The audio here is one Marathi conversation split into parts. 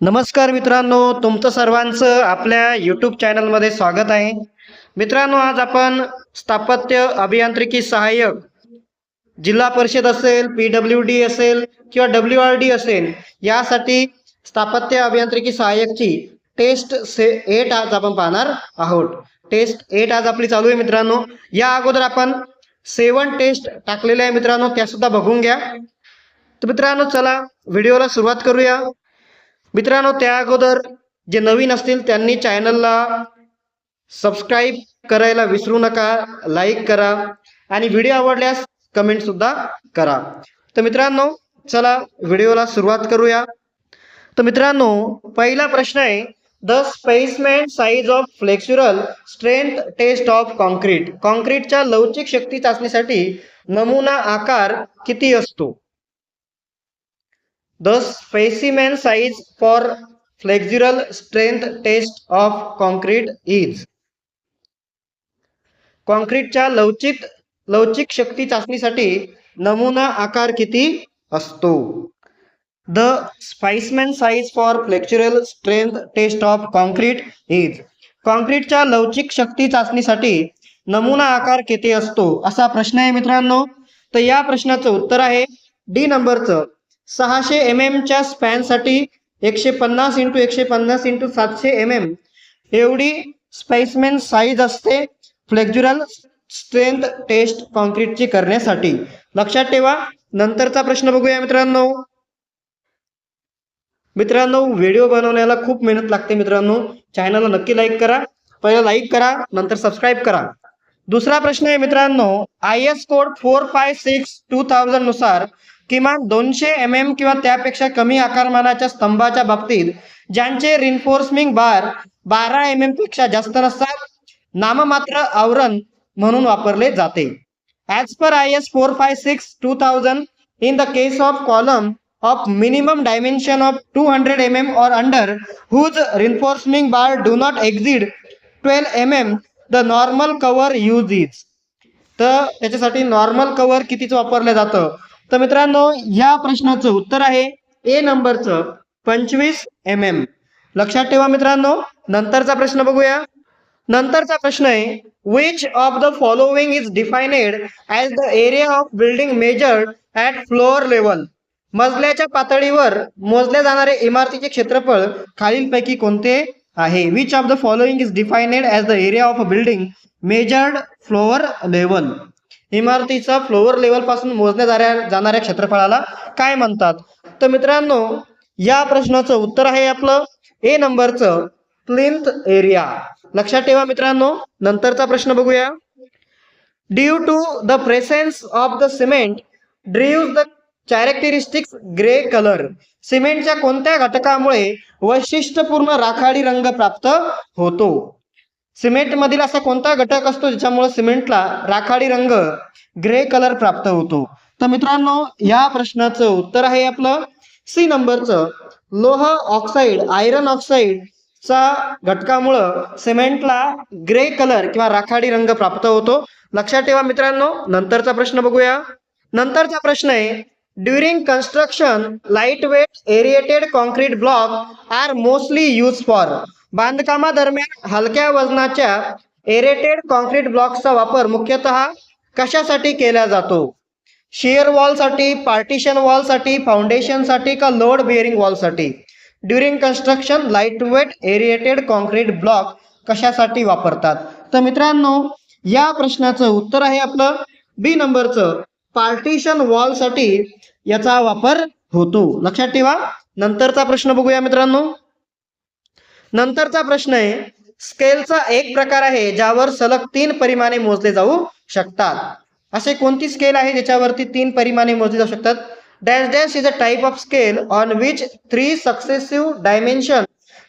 नमस्कार मित्रांनो, तुमचं सर्वांचं आपल्या यूट्यूब चॅनलमध्ये स्वागत आहे. मित्रांनो, आज आपण स्थापत्य अभियांत्रिकी सहाय्यक जिल्हा परिषद असेल, PWD असेल किंवा WRD असेल, यासाठी स्थापत्य अभियांत्रिकी सहाय्यकची टेस्ट 8 आज आपण पाहणार आहोत. टेस्ट 8 आज आपली चालू आहे मित्रांनो. या अगोदर आपण 7 टेस्ट टाकलेल्या आहे मित्रांनो, त्या सुद्धा बघून घ्या. तर मित्रांनो, चला व्हिडिओला सुरुवात करूया. मित्रांनो, त्या अगोदर जे नवीन असतील त्यांनी चॅनलला सबस्क्राईब करायला विसरू नका, लाईक करा आणि व्हिडिओ आवडल्यास कमेंट सुद्धा करा. तर मित्रांनो, चला व्हिडिओला सुरुवात करूया. तर मित्रांनो, पहिला प्रश्न आहे, the specimen size of flexural strength test of concrete. कॉन्क्रीटच्या लवचिक शक्ती चाचणीसाठी नमुना आकार किती असतो? The specimen size for flexural strength test of concrete is. कॉन्क्रीटच्या लवचिक शक्ती चाचणीसाठी नमुना आकार किती असतो? The specimen size for flexural strength test of concrete is. कॉन्क्रीटच्या लवचिक शक्ती चाचणीसाठी नमुना आकार किती असतो, असा प्रश्न आहे मित्रांनो. तर या प्रश्नाचं उत्तर आहे डी नंबरचं. 600 mm च्या स्पॅनसाठी 150 × 150 × 700 mm एवढी स्पेसमेन साईज असते फ्लेक्झुरल स्ट्रेंथ टेस्ट कॉन्क्रीटची करण्यासाठी. लक्षात ठेवा. नंतरचा प्रश्न बघूया मित्रांनो. व्हिडिओ बनवण्याला खूप मेहनत लागते मित्रांनो. चॅनलला नक्की लाईक करा. पहिला लाईक करा, नंतर सबस्क्राईब करा. दुसरा प्रश्न आहे मित्रांनो, IS कोड 456/2000 नुसार किमान 200 mm किंवा त्यापेक्षा कमी आकारमानाच्या स्तंभाच्या बाबतीत ज्यांचे रिन्फोर्समिंग बार 12 mm पेक्षा जास्त नसतात, नाममात्र आवरण म्हणून वापरले जाते. As per IS 456/2000 in the case of column of minimum dimension of 200 mm or under whose reinforcing bar do not exceed 12 mm the normal cover used is. तर त्याच्यासाठी नॉर्मल कव्हर कितीचं वापरलं जातं? तर मित्रांनो, या प्रश्नाचं उत्तर आहे ए नंबरचं 25 mm. लक्षात ठेवा मित्रांनो. नंतरचा प्रश्न बघूया. नंतरचा प्रश्न आहे, which of the following is defined as the area of building measured at floor level. मजल्याच्या पातळीवर मोजले जाणारे इमारतीचे क्षेत्रफळ खालीलपैकी कोणते आहे? Which of the following is defined as the area of a building measured floor level. इमारतीचा फ्लोअर लेवल पासून मोजल्या जाणाऱ्या क्षेत्रफळाला काय म्हणतात? तर मित्रांनो, या प्रश्नाचं उत्तर आहे आपलं ए नंबरचं प्लिंथ एरिया. लक्षात ठेवा मित्रांनो. नंतरचा प्रश्न बघूया. Due to the presence of the cement drives the characteristics grey colour. सिमेंटच्या कोणत्या घटकामुळे वैशिष्ट्यपूर्ण राखाडी रंग प्राप्त होतो? सिमेंट मधील असा कोणता घटक असतो ज्याच्यामुळे सिमेंटला राखाडी रंग ग्रे कलर प्राप्त होतो? तर मित्रांनो, या प्रश्नाचं उत्तर आहे आपलं सी नंबरचं लोह ऑक्साईड, आयरन ऑक्साईडचा घटकामुळं सिमेंटला ग्रे कलर किंवा राखाडी रंग प्राप्त होतो. लक्षात ठेवा मित्रांनो. नंतरचा प्रश्न बघूया. नंतरचा प्रश्न आहे, during construction lightweight aerated concrete block are mostly use for. बांधकामादरम्यान हलक्या वजनाच्या एरेटेड कॉन्क्रीट ब्लॉक्सचा वापर मुख्यतः कशासाठी केला जातो? शिअर वॉलसाठी, पार्टिशन वॉलसाठी, फाउंडेशनसाठी का लोड बेअरिंग वॉलसाठी? During construction lightweight aerated concrete block कशासाठी वापरतात? तर मित्रांनो, या प्रश्नाचं उत्तर आहे आपलं बी नंबरचं पार्टिशन वॉलसाठी याचा वापर होतो. लक्षात ठेवा. नंतरचा प्रश्न बघूया मित्रांनो. नंतरचा प्रश्न आहे, स्केलचा एक प्रकार आहे ज्यावर सलग 3 परिमाणे मोजले जाऊ शकतात. असे कोणती स्केल आहे ज्याच्यावरती 3 परिमाणे मोजली जाऊ शकतात? Dash dash is a type of scale on which 3 successive dimension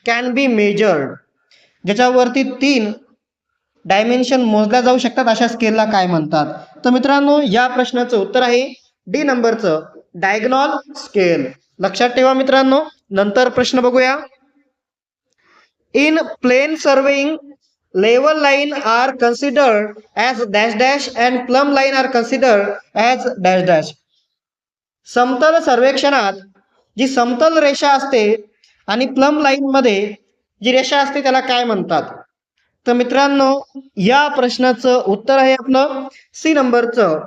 can be measured. ज्याच्यावरती 3 डायमेन्शन मोजल्या जाऊ शकतात अशा स्केलला काय म्हणतात? तर मित्रांनो, या प्रश्नाचं उत्तर आहे डी नंबरचं डायगोनल स्केल. लक्षात ठेवा मित्रांनो. नंतर प्रश्न बघूया. In plane surveying level line are considered as dash dash and plumb line are considered as dash dash. समतल सर्वेक्षणात जी समतल रेषा असते आणि प्लम लाईन मध्ये जी रेषा असते त्याला काय म्हणतात? तर मित्रांनो, या प्रश्नाचं उत्तर आहे आपलं सी नंबरचं,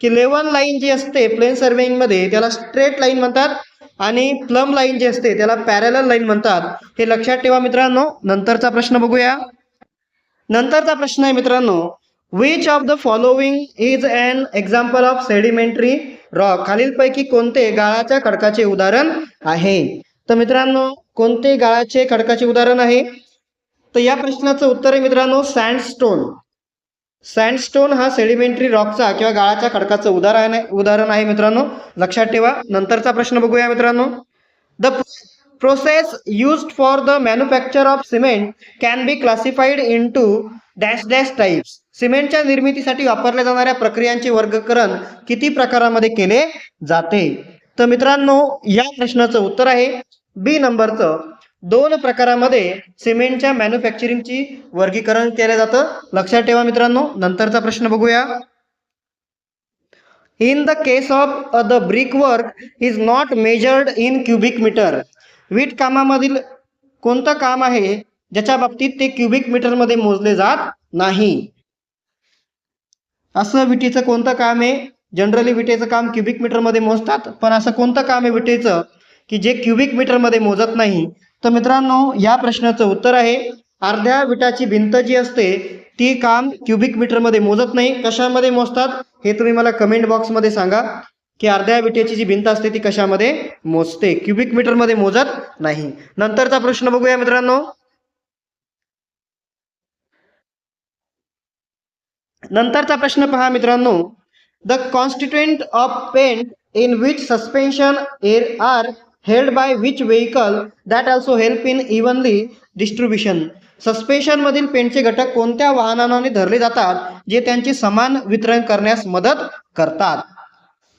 की लेवल लाईन जी असते प्लेन सर्वेइंग मध्ये त्याला स्ट्रेट लाईन म्हणतात आणि प्लम लाईन जी असते त्याला पॅरलल लाईन म्हणतात. हे लक्षात ठेवा मित्रांनो. नंतरचा प्रश्न बघूया. नंतरचा प्रश्न आहे मित्रांनो, which of the following is an example of sedimentary rock? खालीलपैकी कोणते गाळाच्या खडकाचे उदाहरण आहे? तर मित्रांनो, कोणते गाळाचे खडकाचे उदाहरण आहे? तर या प्रश्नाचं उत्तर आहे मित्रांनो सँडस्टोन. सँडस्टोन हा सेडिमेंटरी रॉकचा किंवा गाळाच्या खडकाचं उदाहरण आहे मित्रांनो, लक्षात ठेवा. नंतरचा प्रश्न बघूया मित्रांनो. The process used for the manufacture of cement can be classified into dash dash types. सिमेंटच्या निर्मितीसाठी वापरल्या जाणाऱ्या प्रक्रियांचे वर्गीकरण किती प्रकारामध्ये केले जाते? तर मित्रांनो, या प्रश्नाचं उत्तर आहे बी नंबरचं, 2 प्रकारामध्ये सिमेंटच्या मॅन्युफॅक्चरिंगची वर्गीकरण केलं जातं. लक्षात ठेवा मित्रांनो. नंतरचा प्रश्न बघूया. In the case of the brick work is not measured in cubic metre. वीट कामामधील कोणतं काम आहे ज्याच्या बाबतीत ते क्युबिक मीटर मध्ये मोजले जात नाही? असं विटेचं कोणतं काम आहे? जनरली विटेचं काम क्युबिक मीटर मध्ये मोजतात, पण असं कोणतं काम आहे विटेचं की जे क्युबिक मीटर मध्ये मोजत नाही? तर मित्रांनो, या प्रश्नाचं उत्तर आहे अर्ध्या विटाची भिंत जी असते ती काम क्युबिक मीटर मध्ये मोजत नाही. कशामध्ये मोजतात हे तुम्ही मला कमेंट बॉक्स मध्ये सांगा, की अर्ध्या विटेची जी भिंत असते ती कशामध्ये मोजते, क्युबिक मीटर मध्ये मोजत नाही. नंतरचा प्रश्न बघूया मित्रांनो. नंतरचा प्रश्न पहा मित्रांनो. The constituent of paint in which suspension are held by which vehicle that also help in evenly distribution. सस्पेन्शन मधील पेंटचे घटक कोणत्या वाहनाने धरले जातात जे त्यांचे समान वितरण करण्यास मदत करतात?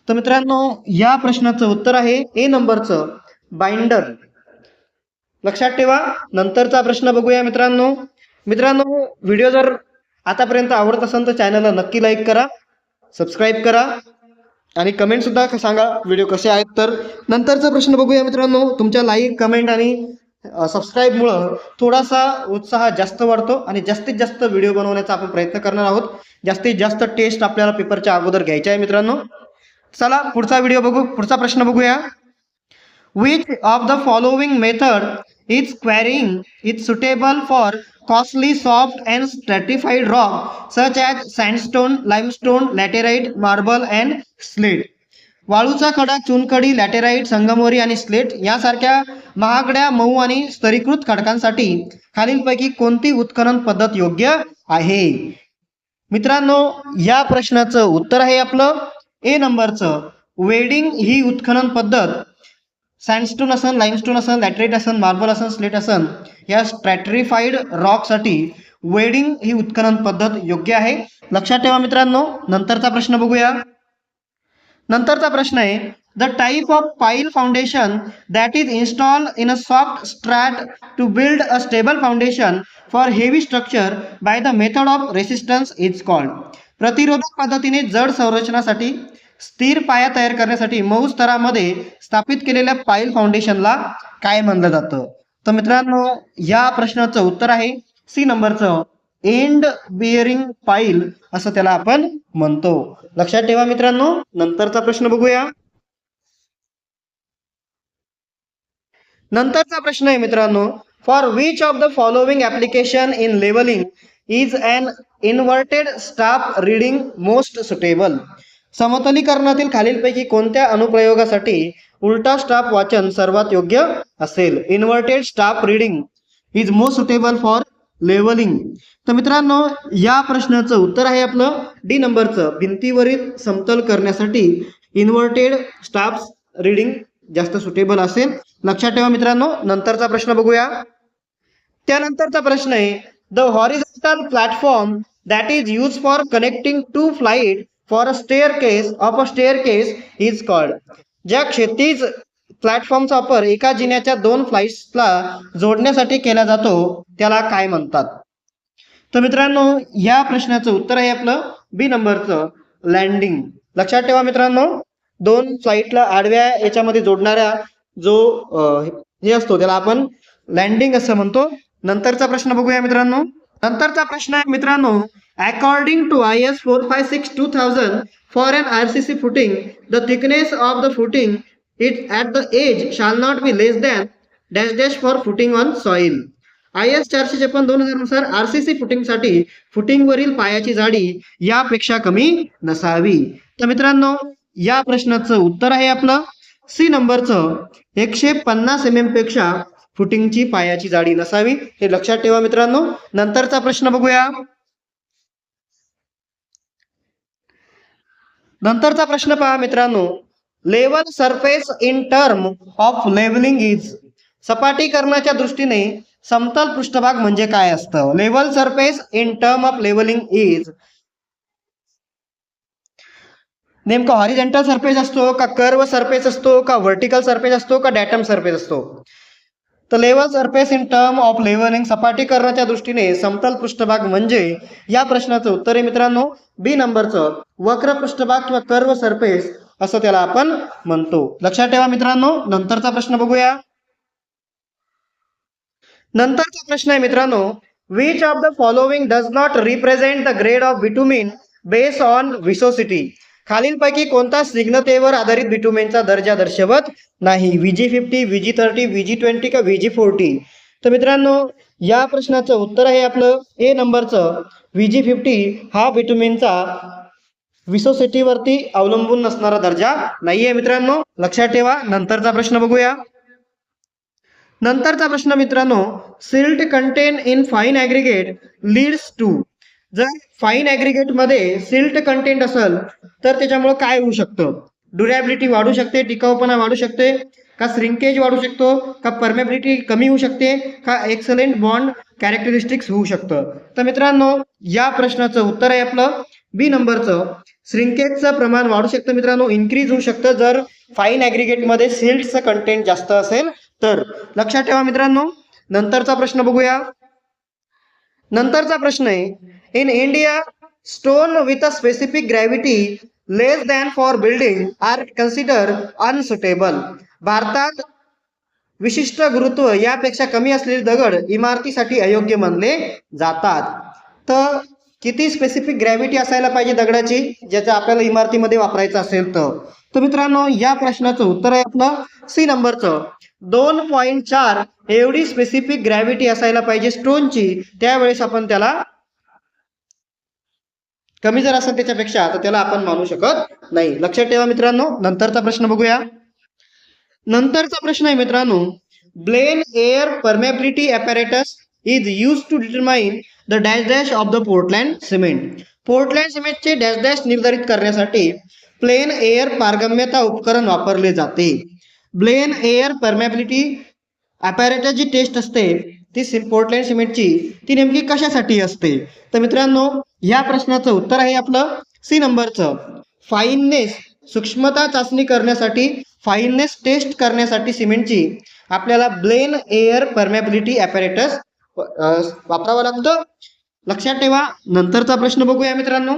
तर मित्रांनो, या प्रश्नाचं उत्तर आहे ए नंबरचं, बाइंडर. लक्षात ठेवा. नंतरचा प्रश्न बघूया मित्रांनो. व्हिडिओ जर आतापर्यंत आवडत असेल तर चॅनलला नक्की लाईक करा, सबस्क्राईब करा आणि कमेंट सुद्धा सांगा व्हिडिओ कसे आहेत. तर नंतरचा प्रश्न बघूया मित्रांनो. तुमच्या लाईक, कमेंट आणि सबस्क्राईबमुळं थोडासा उत्साह जास्त वाढतो आणि जास्तीत जास्त व्हिडिओ बनवण्याचा आपण प्रयत्न करणार आहोत. जास्तीत जास्त टेस्ट आपल्याला पेपरच्या अगोदर घ्यायच्या आहे मित्रांनो. चला पुढचा व्हिडिओ बघू. पुढचा प्रश्न बघूया. Which of the following method is quarrying is suitable for costly soft and stratified rock such as sandstone, limestone, laterite, marble and slate? वाळूचा खडा, चुनखडी, लॅटेराइट, संगमवरी आणि स्लेट यासारख्या महागड्या, मऊ आणि स्तरीकृत खडकांसाठी खालीलपैकी कोणती उत्खनन पद्धत योग्य आहे? मित्रांनो, या प्रश्नाचं उत्तर आहे आपलं ए नंबरचं, वेडिंग ही उत्खनन पद्धत सँडस्टोन असन, लाईमस्टोन असन, लॅटरेट असन, मार्बल असन, स्लेट असन या स्ट्रॅटिफाईड रॉकसाठी वेडिंग ही उत्खनन पद्धत योग्य आहे. लक्षात ठेवा मित्रांनो. नंतरचा प्रश्न बघूया. नंतरचा प्रश्न आहे, the type of pile foundation that is install in a soft strata to build a stable foundation for heavy structure by the method of resistance is called. प्रतिरोधक पद्धतीने जड संरचनासाठी स्थिर पाया तयार करण्यासाठी मऊ स्तरामध्ये स्थापित केलेल्या पाईल फाउंडेशनला काय म्हणलं जातं? तर मित्रांनो, या प्रश्नाचं उत्तर आहे सी नंबरचं, एंड बिअरिंग पाईल असं त्याला आपण म्हणतो. लक्षात ठेवा मित्रांनो. नंतरचा प्रश्न बघूया. नंतरचा प्रश्न आहे मित्रांनो, for which of the following application in levelling is an inverted staff reading most suitable. समतलीकरणातील खालीलपैकी कोणत्या अनुप्रयोगासाठी उलटा स्टाफ वाचन सर्वात योग्य असेल? Inverted staff reading is most suitable for levelling. तर मित्रांनो, या प्रश्नाचं उत्तर आहे आपलं डी नंबरचं, भिंतीवरील समतल करण्यासाठी इन्व्हर्टेड स्टाफ रीडिंग जास्त सुटेबल असेल. लक्षात ठेवा मित्रांनो. नंतरचा प्रश्न बघूया. त्यानंतरचा प्रश्न आहे, the horizontal platform that is use for connecting two flight for a staircase of a staircase is called. ज्या क्षैतिज प्लॅटफॉर्मचा वापर एका जिन्याच्या 2 फ्लाईट्सला जोडण्यासाठी केला जातो त्याला काय म्हणतात? तर मित्रांनो, या प्रश्नाचं उत्तर आहे आपलं बी नंबरचं, लँडिंग. लक्षात ठेवा मित्रांनो, 2 फ्लाईटला आडव्या याच्यामध्ये जोडणाऱ्या जो जे असतो त्याला आपण लँडिंग असं म्हणतो. नंतरचा प्रश्न बघूया मित्रांनो. नंतरचा प्रश्न आहे मित्रांनो, according to IS 456/2000 for an RCC footing, the thickness of the footing it at the edge shall not be less than dash dash for footing on soil. IS 456/2000 नुसार RCC फुटिंगसाठी फुटिंगवरील पायाची जाडी यापेक्षा कमी नसावी. तर मित्रांनो या प्रश्नाचं उत्तर आहे आपलं सी नंबरचं 150 mm पेक्षा फुटिंगची पायाची जाडी नसावी. हे लक्षात ठेवा मित्रांनो. नंतरचा प्रश्न बघूया. नंतरचा प्रश्न पहा मित्रांनो, level surface in term of levelling is. सपाटीकरणाच्या दृष्टीने समतल पृष्ठभाग म्हणजे काय असतं? Level surface in term of levelling is नेमका हॉरिझॉन्टल सरफेस असतो का, कर्व सरफेस असतो का, व्हर्टिकल सरफेस असतो का, डॅटम सरफेस असतो? तर level surface in term of levelling सपाटीकरणाच्या दृष्टीने समतल पृष्ठभाग म्हणजे या प्रश्नाचं उत्तर आहे मित्रांनो बी नंबरचं वक्र पृष्ठभाग किंवा कर्व सरफेस असं त्याला आपण म्हणतो. लक्षात ठेवा मित्रांनो. नंतरचा प्रश्न बघूया. नंतरचा प्रश्न आहे मित्रांनो, which of the following does not represent the grade of bitumen base on viscosity. खालीलपैकी कोणता स्निग्धतेवर आधारित बिटुमेनचा दर्जा दर्शवत नाही? VG50, VG30, VG20 का VG40? तर मित्रांनो या प्रश्नाचं उत्तर आहे आपलं ए नंबरचं VG50 हा बिटुमेनचा विसोसिटीवरती अवलंबून नसणारा दर्जा नाहीये मित्रांनो. लक्षात ठेवा. नंतरचा प्रश्न बघूया. नंतरचा प्रश्न मित्रांनो, silt content in fine aggregate leads to. जर फाईन ॲग्रिगेट मध्ये सिल्ट कंटेंट असेल तर त्याच्यामुळे काय होऊ शकतं? ड्युरेबिलिटी वाढू शकते, टिकाऊपणा वाढू शकते का, श्रिंकेज वाढू शकतो का, परमेबिलिटी कमी होऊ शकते का, एक्सलेंट बॉन्ड कॅरेक्टरिस्टिक्स होऊ शकतं? तर मित्रांनो या प्रश्नाचं उत्तर आहे आपलं बी नंबरचं श्रिंकेजचं प्रमाण वाढू शकतं मित्रांनो, इन्क्रीज होऊ शकतं जर फाईन ॲग्रिगेट मध्ये सिल्टचं कंटेंट जास्त असेल तर. लक्षात ठेवा मित्रांनो. नंतरचा प्रश्न बघूया. नंतरचा प्रश्न आहे, in India stone with a specific gravity less than for building are consider unsuitable. भारतात विशिष्ट गुरुत्व यापेक्षा कमी असलेले दगड इमारतीसाठी अयोग्य मानले जातात. तर किती स्पेसिफिक ग्रॅव्हिटी असायला पाहिजे दगडाची ज्याचा आपल्याला इमारतीमध्ये वापरायचं असेल तर मित्रांनो या प्रश्नाचं उत्तर आहे आपलं सी नंबरचं 2.4 एवढी स्पेसिफिक ग्रॅव्हिटी असायला पाहिजे स्टोनची. त्यावेळेस आपण त्याला कमी जर असेल त्याच्यापेक्षा तर त्याला आपण मानू शकत नाही. लक्षात ठेवा मित्रांनो. नंतरचा प्रश्न बघूया. नंतरचा प्रश्न आहे मित्रांनो, Blaine air permeability apparatus is use to determine the dash dash of the Portland cement. Portland सिमेंटचे डॅश डॅश निर्धारित करण्यासाठी प्लेन एअर पारगम्यता उपकरण वापरले जाते. ब्लेन एअर परमेबिलिटी ॲपॅरेटस जी टेस्ट असते ती पोर्टलँड सिमेंटची ती नेमकी कशासाठी असते? तर मित्रांनो या प्रश्नाचं उत्तर आहे आपलं सी नंबरचं फाईननेस सूक्ष्मता चाचणी करण्यासाठी, फाईननेस टेस्ट करण्यासाठी सिमेंटची आपल्याला ब्लेन एअर परमेबिलिटी ॲपॅरेटस वापरावं लागतं. लक्षात ठेवा. नंतरचा प्रश्न बघूया मित्रांनो.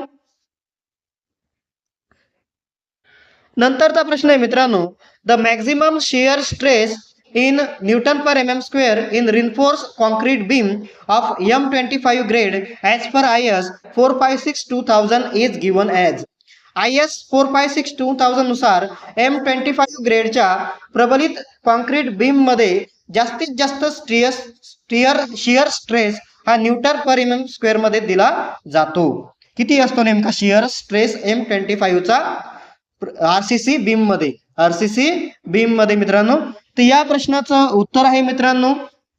नंतरचा प्रश्न आहे मित्रांनो, the maximum shear stress in Newton per mm square in reinforced concrete beam of M25 grade as per IS 456/2000 is given as. IS 456/2000 नुसार M25 ग्रेडच्या प्रबलित कॉन्क्रीट बीम मध्ये जास्तीत जास्त शिअर स्ट्रेस हा न्यूटन पर mm स्क्वेअर मध्ये दिला जातो. किती असतो नेमका शिअर स्ट्रेस M25 चा RCC बीम मध्ये मित्रांनो? तर या प्रश्नाचं उत्तर आहे मित्रांनो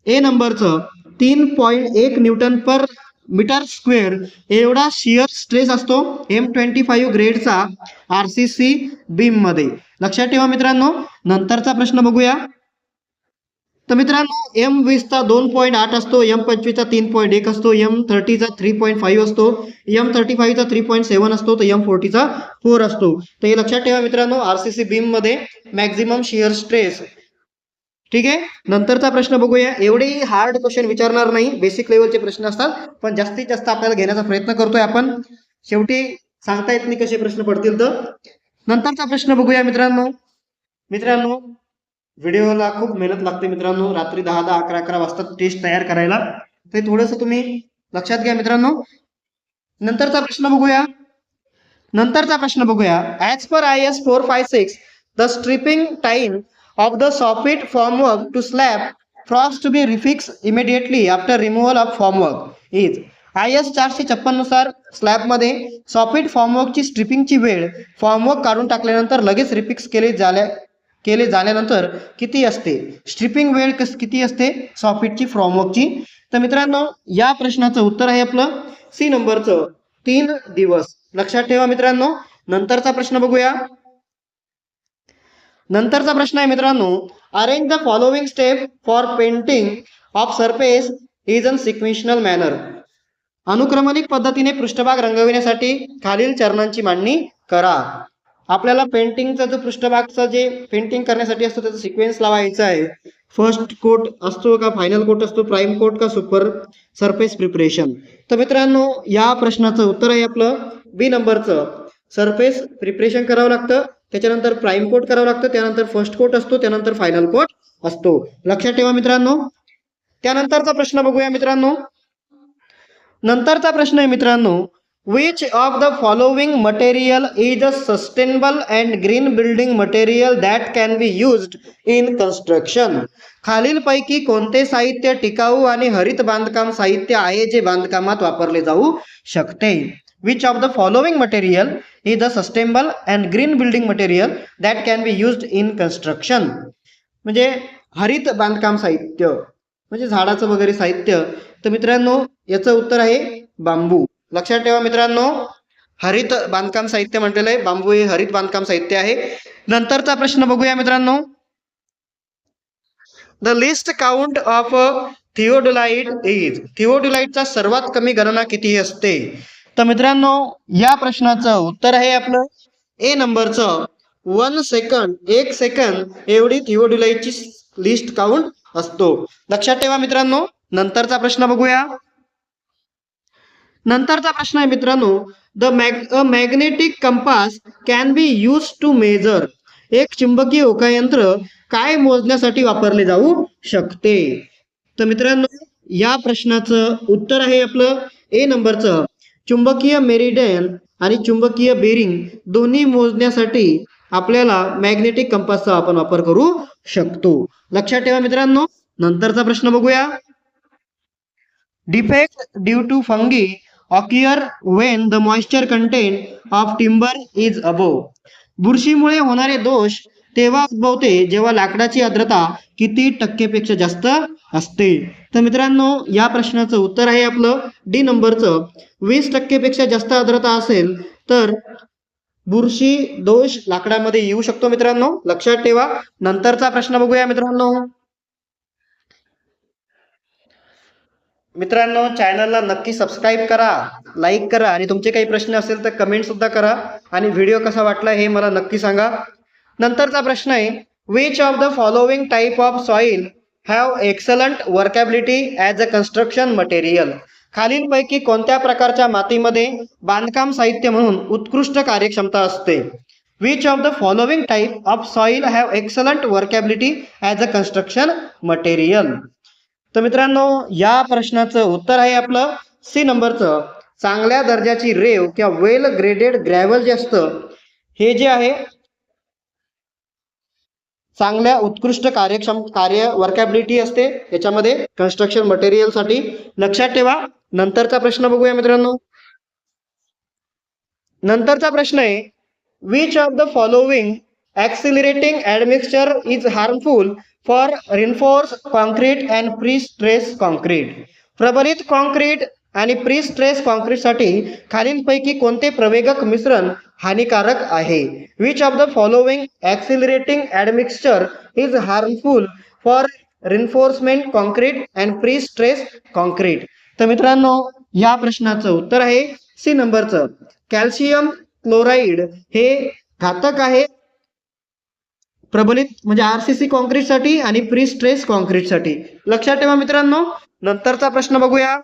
ए नंबरचं 3.1 न्यूटन पर मीटर स्क्वेअर एवढा शिअर स्ट्रेस असतो M25 ग्रेडचा RCC बीम मध्ये. लक्षात ठेवा मित्रांनो. नंतरचा प्रश्न बघूया. तर मित्रांनो M20 चा 2.8 असतो, M25 चा 3.1 असतो, M30 चा 3.5 असतो, M35 चा 3.7 असतो, तर M40 चा 4 असतो. तर हे लक्षात ठेवा मित्रांनो RCC बीम मध्ये मॅक्झिमम शिअर स्ट्रेस. ठीक आहे. नंतरचा प्रश्न बघूया. एवढे हार्ड क्वेश्चन विचारणार नाही, बेसिक लेवलचे प्रश्न असतात पण जास्तीत जास्त आपल्याला घेण्याचा प्रयत्न करतोय आपण. शेवटी सांगता येत नाही कसे प्रश्न पडतील तर. नंतरचा प्रश्न बघूया मित्रांनो. व्हिडिओला खूप मेहनत लागते मित्रांनो, रात्री 10-10, 11-11 वाजता टेस्ट तयार करायला. ते थोडंसं तुम्ही लक्षात घ्या मित्रांनो. नंतरचा प्रश्न बघूया. As per IS 456 the stripping time of the soffit formwork to slab frost to be refix immediately after removal of formwork is. IS 456 नुसार स्लॅबमध्ये सॉफिट फॉर्मवर्कची स्ट्रिपिंगची वेळ फॉर्मवर्क काढून टाकल्यानंतर लगेच रिफिक्स केले झाल्यानंतर किती असते? स्ट्रिपिंग वेळ किती असते सॉफिटची फॉर्मवर्कची? तर मित्रांनो या प्रश्नाचं उत्तर आहे आपलं सी नंबरचं 3 दिवस. लक्षात ठेवा मित्रांनो. नंतरचा प्रश्न बघूया. नंतरचा प्रश्न आहे मित्रांनो, arrange the following step for painting of surface is in sequential manner. अनुक्रमणिक पद्धतीने पृष्ठभाग रंगविण्यासाठी खालील चरणांची मांडणी करा. आपल्याला पेंटिंगचा जो पृष्ठभागचा जे पेंटिंग करण्यासाठी असतो त्याचा सिक्वेन्स लावायचा आहे. फर्स्ट कोट असतो का फायनल कोट असतो, प्राइम कोट का सुपर सरफेस प्रिपरेशन. तर मित्रांनो या प्रश्नाचं उत्तर आहे आपलं बी नंबरचं सरफेस प्रिपरेशन करावं लागतं, त्याच्यानंतर प्राइम कोट करावं लागतं, त्यानंतर फर्स्ट कोट असतो, त्यानंतर फायनल कोट असतो. लक्षात ठेवा मित्रांनो. त्यानंतरचा प्रश्न बघूया मित्रांनो. नंतरचा प्रश्न आहे मित्रांनो, which of the following material is a sustainable and green building material that can be used in construction. खालीलपैकी कोणते साहित्य टिकाऊ आणि हरित बांधकाम साहित्य आहे जे बांधकामात वापरले जाऊ शकते? Which of the following material is a sustainable and green building material that can be used in construction. म्हणजे हरित बांधकाम साहित्य म्हणजे झाडाचं वगैरे साहित्य. तर मित्रांनो याचं उत्तर आहे बांबू. लक्षात ठेवा मित्रांनो, हरित बांधकाम साहित्य म्हटलेलं आहे, बांबू हे हरित बांधकाम साहित्य आहे. नंतरचा प्रश्न बघूया मित्रांनो. The least count of theodolite is. थिओडोलाइटचा सर्वात कमी गणना किती असते? तर मित्रांनो या प्रश्नाचं उत्तर आहे आपलं ए नंबरचं 1 सेकंद. 1 सेकंद एवढी थिओडोलाइटची लिस्ट काउंट असतो. लक्षात ठेवा मित्रांनो. नंतरचा प्रश्न बघूया. नंतरचा प्रश्न आहे मित्रांनो, the magnetic compass can be use to measure. एक चुंबकीय होकायंत्र काय मोजण्यासाठी वापरले जाऊ शकते? तर मित्रांनो या प्रश्नाचं उत्तर आहे आपलं ए नंबरचं चुंबकीय मेरिडियन आणि चुंबकीय बेरिंग दोन्ही मोजण्यासाठी आपल्याला मॅग्नेटिक कंपासचा आपण वापर करू शकतो. लक्षात ठेवा मित्रांनो. नंतरचा प्रश्न बघूया. Defect due to fungi occur when the moisture content of timber is above. बुरशीमुळे होणारे दोष तेव्हा उद्भवते जेव्हा लाकडाची आर्द्रता किती टक्केपेक्षा जास्त असते? तर मित्रांनो या प्रश्नाचं उत्तर आहे आपलं डी नंबरचं 20% पेक्षा जास्त आर्द्रता असेल तर बुरशी दोष लाकडामध्ये येऊ शकतो मित्रांनो. लक्षात ठेवा. नंतरचा प्रश्न बघूया मित्रांनो. मित्रांनो चॅनलला नक्की सबस्क्राईब करा, लाईक करा आणि तुमचे काही प्रश्न असेल तर कमेंट सुद्धा करा आणि व्हिडिओ कसा वाटला हे मला नक्की सांगा. नंतरचा प्रश्न आहे, which of the following type of soil have excellent workability as a construction material. खालीलपैकी कोणत्या प्रकारच्या मातीमध्ये बांधकाम साहित्य म्हणून उत्कृष्ट कार्यक्षमता असते? Which of the following type of soil have excellent workability as a construction material. तर मित्रांनो या प्रश्नाचं उत्तर आहे आपलं सी नंबरचं चांगल्या दर्जाची रेव किंवा वेल ग्रेडेड ग्रॅव्हल जे असतं हे जे आहे चांगल्या उत्कृष्ट कार्य वर्कॅबिलिटी असते याच्यामध्ये कन्स्ट्रक्शन मटेरियल साठी. लक्षात ठेवा. नंतरचा प्रश्न बघूया मित्रांनो. नंतरचा प्रश्न आहे, which of the following accelerating admixture is harmful for reinforce concrete and pre stress concrete. प्रबलित कॉन्क्रीट आणि प्री स्ट्रेस कॉन्क्रीट साठी खालीलपैकी कोणते प्रवेगक मिश्रण हानिकारक आहे? Which of the following accelerating admixture is harmful for reinforcement concrete and pre stress concrete. तर मित्रांनो या प्रश्नाचं उत्तर आहे सी नंबरचं कॅल्शियम क्लोराईड हे घातक आहे प्रबलित म्हणजे आरसीसी कॉन्क्रीट साठी आणि प्री स्ट्रेस कॉन्क्रीट साठी. लक्षात ठेवा मित्रांनो. नंतरचा प्रश्न बघूया.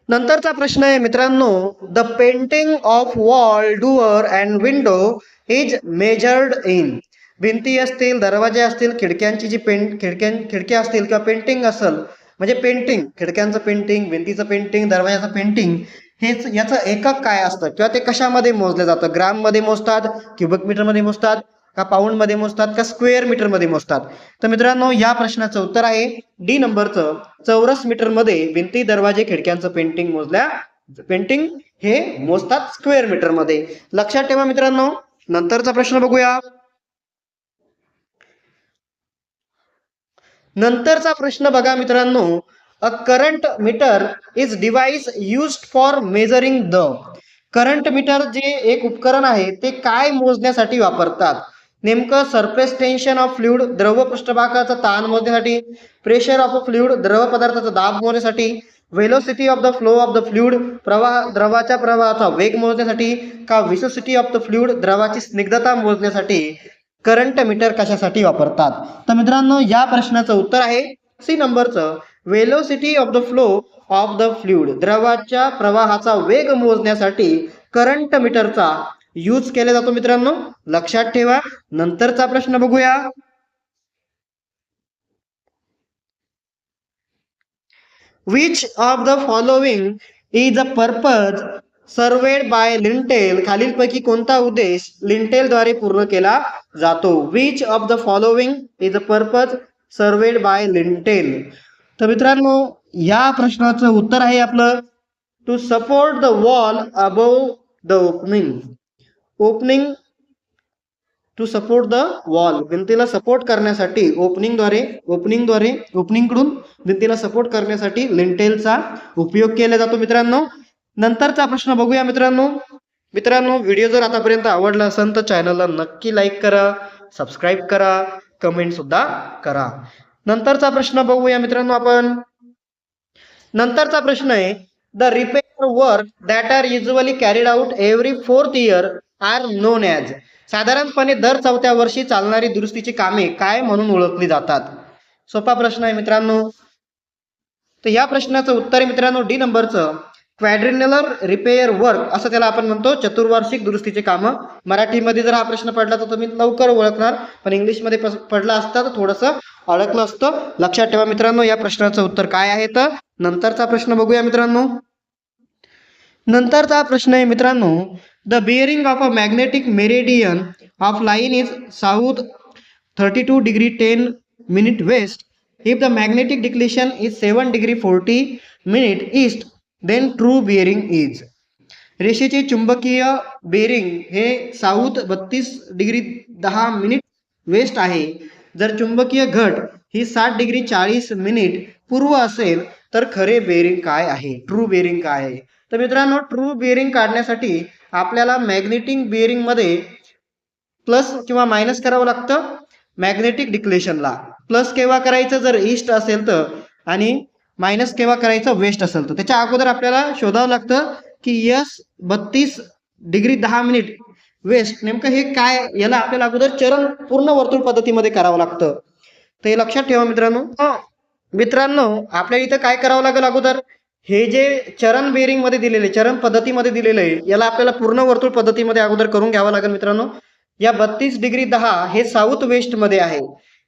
नंतरचा प्रश्न आहे मित्रांनो, the painting of wall, door and window is measured in. भिंती असतील, दरवाजे असतील, खिडक्यांची जी खिडक्या असतील किंवा पेंटिंग असेल, म्हणजे पेंटिंग, खिडक्यांचं पेंटिंग, भिंतीचं पेंटिंग, दरवाजाचं पेंटिंग, हेच याचं एकक काय असतं किंवा ते कशामध्ये मोजलं जातं? ग्राम मध्ये मोजतात, क्युबिक मीटर मध्ये मोजतात, का पाऊंड मध्ये मोजतात, का स्क्वेअर मीटर मध्ये मोजतात? तर मित्रांनो या प्रश्नाचं उत्तर आहे डी नंबरचं, चौरस मीटर मध्ये भिंती, दरवाजे, खिडक्यांचं पेंटिंग हे मोजतात स्क्वेअर मीटर मध्ये. लक्षात ठेवा मित्रांनो. नंतरचा प्रश्न बघूया. नंतरचा प्रश्न बघा मित्रांनो, a current meter is device used for measuring the. Current meter जे एक उपकरण आहे ते काय मोजण्यासाठी वापरतात? नेमकं सरफेस टेन्शन ऑफ फ्लुइड, द्रव पृष्ठभागाचा ताण मोजण्यासाठी, प्रेशर ऑफ अ फ्लुइड, द्रव पदार्थाचा दाब मोजण्यासाठी, velocity of the flow of the fluid, द्रवाच्या प्रवाहाचा वेग मोजण्यासाठी, का विस्कोसिटी ऑफ द फ्लुइड, द्रवाची स्निग्धता मोजण्यासाठी करंट मीटर कशासाठी वापरतात? तर मित्रांनो या प्रश्नाचं उत्तर आहे सी नंबरचं, velocity of the flow of the fluid, द्रवाच्या प्रवाहाचा वेग मोजण्यासाठी करंट मीटरचा यूज केला जातो मित्रांनो. लक्षात ठेवा. नंतरचा प्रश्न बघूया. Which of the following is a purpose served by lintel. खालीलपैकी कोणता उद्देश लिंटेलद्वारे पूर्ण केला जातो? Which of the following is a purpose served by lintel. तर मित्रांनो या प्रश्नाचं उत्तर आहे आपलं, to support the wall above the opening to support the wall, भिंतीला सपोर्ट करण्यासाठी ओपनिंगकडून भिंतीला सपोर्ट करण्यासाठी लिंटेलचा उपयोग केला जातो मित्रांनो. नंतरचा प्रश्न बघूया मित्रांनो व्हिडिओ जर आतापर्यंत आवडला असेल तर चॅनलला नक्की लाईक करा, सबस्क्राईब करा, कमेंट सुद्धा करा. नंतरचा प्रश्न बघूया मित्रांनो आपण. नंतरचा प्रश्न आहे, the repair work that are usually carried out every 4th year are known as. साधारणपणे दर 4थ्या वर्षी चालणारी दुरुस्तीची कामे काय म्हणून ओळखली जातात? सोपा प्रश्न आहे मित्रांनो. तर या प्रश्नाचं उत्तर आहे मित्रांनो डी नंबरचं, क्वॅड्रिन्युलर रिपेअर वर्क असं त्याला आपण म्हणतो, चतुर्वार्षिक दुरुस्तीची कामं. मराठीमध्ये जर हा प्रश्न पडला तर तुम्ही लवकर ओळखणार, पण इंग्लिशमध्ये पडला असता तर थोडंसं अडकलं असतं. लक्षात ठेवा मित्रांनो या प्रश्नाचं उत्तर काय आहे. तर नंतरचा प्रश्न बघूया मित्रांनो. नंतरचा प्रश्न आहे मित्रांनो, the bearing of a magnetic meridian of line is south 32 degree 10 minute west. If the magnetic declination is 7 degree 40 minute east, then true bearing is. रेषेचे चुंबकीय बेरिंग हे साऊथ 32 डिग्री 10 मिनिट वेस्ट आहे. जर चुंबकीय घट ही 7 डिग्री 40 मिनिट पूर्व असेल तर खरे बेरिंग काय आहे, ट्रू बेरिंग काय आहे? तर मित्रांनो ट्रू बेरिंग काढण्यासाठी आपल्याला मॅग्नेटिक बेरिंग मध्ये प्लस किंवा मायनस करावं लागतं. मॅग्नेटिक डिक्लेशनला प्लस केव्हा करायचं जर ईस्ट असेल तर, आणि मायनस केव्हा करायचं वेस्ट असेल तर. त्याच्या अगोदर आपल्याला शोधावं लागतं की यस 32 डिग्री 10 मिनिट वेस्ट नेमकं हे काय, याला आपल्याला अगोदर चरण पूर्ण वर्तुळ पद्धतीमध्ये करावं लागतं. तर हे लक्षात ठेवा मित्रांनो आपल्याला इथं काय करावं लागेल अगोदर, हे जे चरण बेरिंग मध्ये दिलेले, चरण पद्धतीमध्ये दिलेलं आहे, याला आपल्याला पूर्ण वर्तुळ पद्धतीमध्ये अगोदर करून घ्यावं लागेल मित्रांनो. या 32 डिग्री 10 हे साऊथ वेस्ट मध्ये आहे.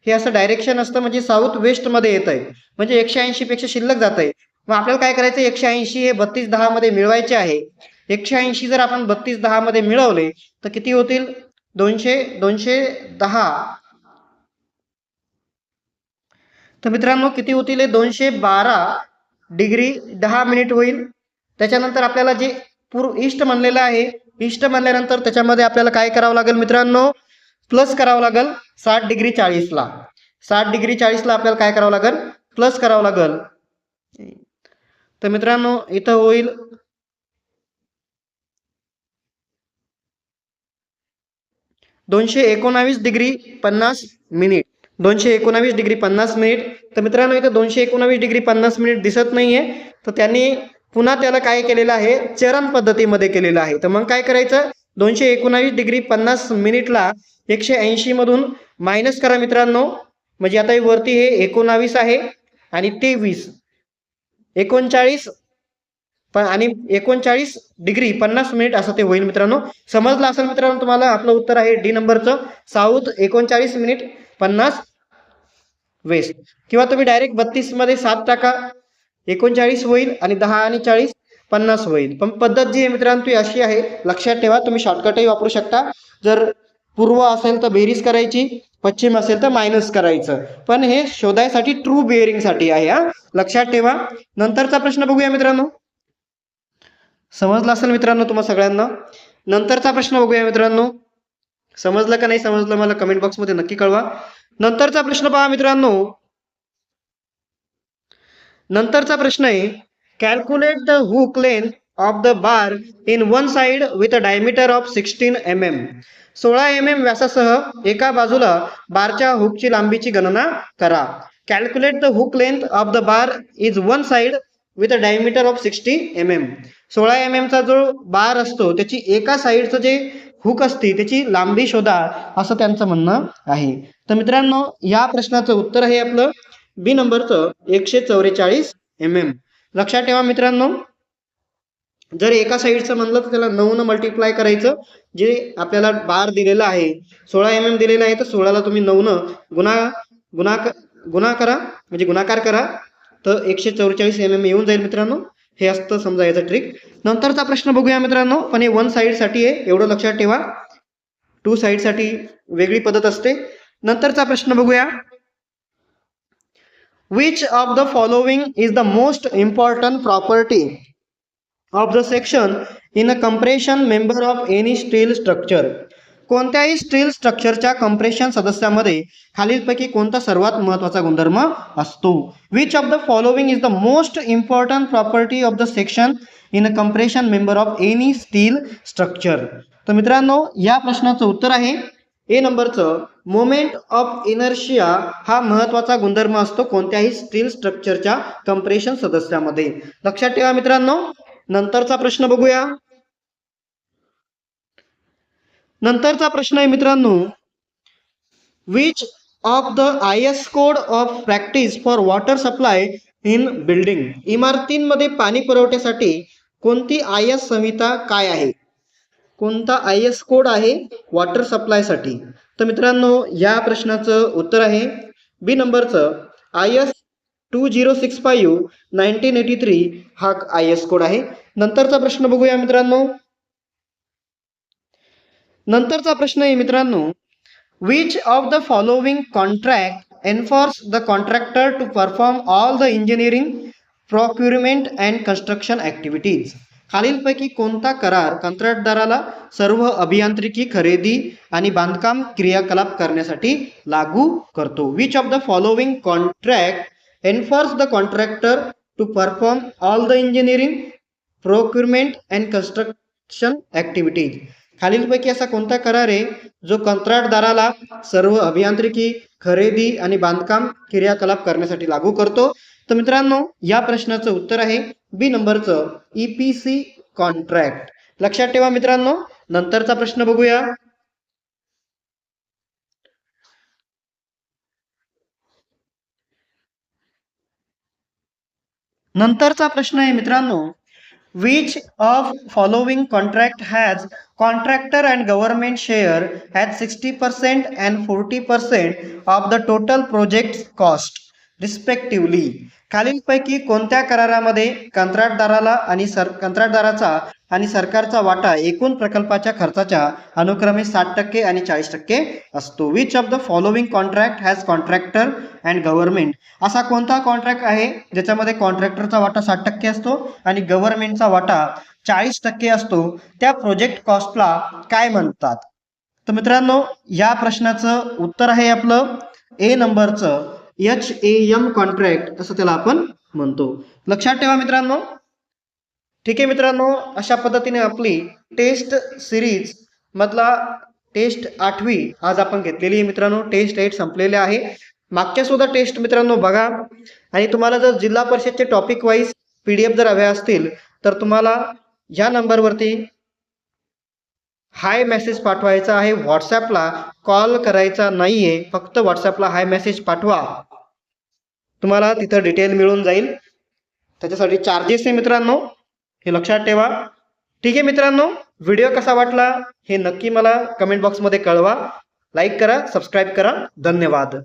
हे असं डायरेक्शन असतं, म्हणजे साऊथ वेस्ट मध्ये येत आहे, म्हणजे 180 पेक्षा शिल्लक जात आहे. मग आपल्याला काय करायचं, 180 हे 32-10 मध्ये मिळवायचे आहे. 180 जर आपण 32-10 मध्ये मिळवले तर किती होतील, 210. तर मित्रांनो किती होतील, 212 डिग्री 10 मिनिट होईल. त्याच्यानंतर आपल्याला जे ईस्ट म्हणलेलं आहे, ईस्ट म्हणल्यानंतर त्याच्यामध्ये आपल्याला काय करावं लागेल मित्रांनो, प्लस करावं लागेल 60 डिग्री 40 ला. 60 डिग्री 40 ला आपल्याला काय करावं लागेल, प्लस करावं लागेल. तर मित्रांनो इथं होईल 219 डिग्री 50 मिनिट. 219 degree 50 minute. तर मित्रांनो इथं 219 डिग्री 50 मिनिट दिसत नाहीये, तर त्यांनी पुन्हा त्याला काय केलेलं आहे, चरण पद्धतीमध्ये केलेलं आहे. तर मग काय करायचं, 219 डिग्री 50 मिनिटला 180 मधून मायनस करा मित्रांनो. म्हणजे आता वरती हे 19 आहे आणि 23, 39 पण आणि 39 डिग्री 50 मिनिट असं ते होईल मित्रांनो. समजलं असेल मित्रांनो तुम्हाला. आपलं उत्तर आहे डी नंबरचं, साऊथ 39 मिनिट 50 वेस्ट. किंवा तुम्ही डायरेक्ट 32 मध्ये 7 टाका, 39 होईल आणि 10 आणि 40 50 होईल. पण पद्धत जी आहे मित्रांनो ती अशी आहे, लक्षात ठेवा. तुम्ही शॉर्टकटही वापरू शकता. जर पूर्व असेल तर बेरीज करायची, पश्चिम असेल तर मायनस करायचं. पण हे शोधायसाठी ट्रू बिअरिंग साठी आहे हा, लक्षात ठेवा. नंतरचा प्रश्न बघूया मित्रांनो. समजलं असेल मित्रांनो तुम्हा सगळ्यांना. नंतरचा प्रश्न बघूया मित्रांनो. समजलं का नाही समजलं मला कमेंट बॉक्समध्ये नक्की कळवा. नंतरचा प्रश्न पहा मित्रांनो. नंतरचा प्रश्न आहे, calculate the hook length of the bar in one side with a diameter of 16 mm. 16 mm व्यासासह एका बाजूला बारच्या हुकची लांबीची गणना करा. Calculate the hook length of the bar is one side with a diameter of 60 mm. 16 mm चा जो बार असतो त्याची एका साइडचं जे हुक असते त्याची लांबी शोधा असं त्यांचं म्हणणं आहे. तर मित्रांनो या प्रश्नाचं उत्तर आहे आपलं बी नंबरचं 144 mm. लक्षात ठेवा मित्रांनो. जर एका साईडचं म्हणलं तर त्याला 9 न मल्टिप्लाय करायचं. जे आपल्याला बार दिलेला आहे 16 mm दिलेला आहे, तर 16 ला तुम्ही 9 न गुणा करा, म्हणजे गुणाकार करा, तर 144 mm येऊन जाईल मित्रांनो. हे असतं समजा याचं ट्रिक. नंतरचा प्रश्न बघूया मित्रांनो. पण हे वन साइड साठी आहे, एवढं लक्षात ठेवा. टू साइड साठी वेगळी पद्धत असते. नंतरचा प्रश्न बघूया. Which of the following is the most important property of the section in a compression member of any steel structure? कोणत्याही स्टील स्ट्रक्चरच्या कंप्रेशन सदस्यामध्ये खालीलपैकी कोणता सर्वात महत्त्वाचा गुणधर्म असतो? Which of the following is the most important property of the section in a compression member of any steel structure? तर मित्रांनो या प्रश्नाचं उत्तर आहे ए नंबरचं, मोमेंट ऑफ इनर्शिया हा महत्वाचा गुणधर्म असतो कोणत्याही स्टील स्ट्रक्चरच्या कंप्रेशन सदस्यामध्ये. लक्षात ठेवा मित्रांनो. नंतरचा प्रश्न बघूया. नंतरचा प्रश्न आहे मित्रांनो, which of the IS code of practice for water supply in building. इमारतींमध्ये पाणी पुरवठ्यासाठी कोणती IS संहिता काय आहे? कोणता IS कोड आहे वॉटर सप्लाय साठी? तर मित्रांनो या प्रश्नाचं उत्तर आहे बी नंबरचं IS 2065 1983 हा IS कोड आहे. नंतरचा प्रश्न बघूया मित्रांनो. नंतरचा प्रश्न आहे मित्रांनो, which of the following contract enforce the contractor to perform all the engineering, procurement and construction activities. खालीलपैकी कोणता करार कंत्राटदाराला सर्व अभियांत्रिकी, खरेदी आणि बांधकाम क्रियाकलाप करण्यासाठी लागू करतो? Which of the following contract enforce the contractor to perform all the engineering, procurement and construction activities. खालीलपैकी असा कोणता करार आहे जो कंत्राटदाराला सर्व अभियांत्रिकी, खरेदी आणि बांधकाम क्रियाकलाप करण्यासाठी लागू करतो? तर मित्रांनो या प्रश्नाचं उत्तर आहे बी नंबरचं EPC कॉन्ट्रॅक्ट. लक्षात ठेवा मित्रांनो. नंतरचा प्रश्न बघूया. नंतरचा प्रश्न आहे मित्रांनो, which of following contract has contractor and government share at 60% and 40% of the total project cost respectively? खालीलपैकी कोणत्या करारामध्ये कंत्राटदाराला आणि कंत्राटदाराचा आणि सरकारचा वाटा एकूण प्रकल्पाच्या खर्चाच्या अनुक्रमे 60% आणि 40% असतो? Which of the following contract has contractor and government. असा कोणता कॉन्ट्रॅक्ट आहे ज्याच्यामध्ये कॉन्ट्रॅक्टरचा वाटा 60% असतो आणि गव्हर्नमेंटचा वाटा 40% असतो? त्या प्रोजेक्ट कॉस्टला काय म्हणतात? तर मित्रांनो या प्रश्नाचं उत्तर आहे आपलं ए नंबरचं HAM कॉन्ट्रॅक्ट असं त्याला आपण म्हणतो. लक्षात ठेवा मित्रांनो. ठीक आहे मित्रांनो, अशा पद्धतीने आपली टेस्ट सिरीज मधला टेस्ट 8वी आज आपण घेतलेली आहे मित्रांनो. टेस्ट 8 संपलेले आहे. मागच्या सुद्धा टेस्ट मित्रांनो बघा. आणि तुम्हाला जर जिल्हा परिषदचे टॉपिक वाईज PDF जर हवे असतील तर तुम्हाला या नंबरवरती हाय मेसेज पाठवायचा आहे. व्हॉट्सॲपला कॉल करायचा नाहीये, फक्त व्हॉट्सॲपला हाय मेसेज पाठवा, तुम्हाला तिथं डिटेल मिळून जाईल. त्याच्यासाठी चार्जेस आहे मित्रांनो हे लक्षात ठेवा. ठीक आहे मित्रांनो, व्हिडिओ कसा वाटला हे नक्की मला कमेंट बॉक्समध्ये कळवा. लाईक करा, सबस्क्राईब करा. धन्यवाद.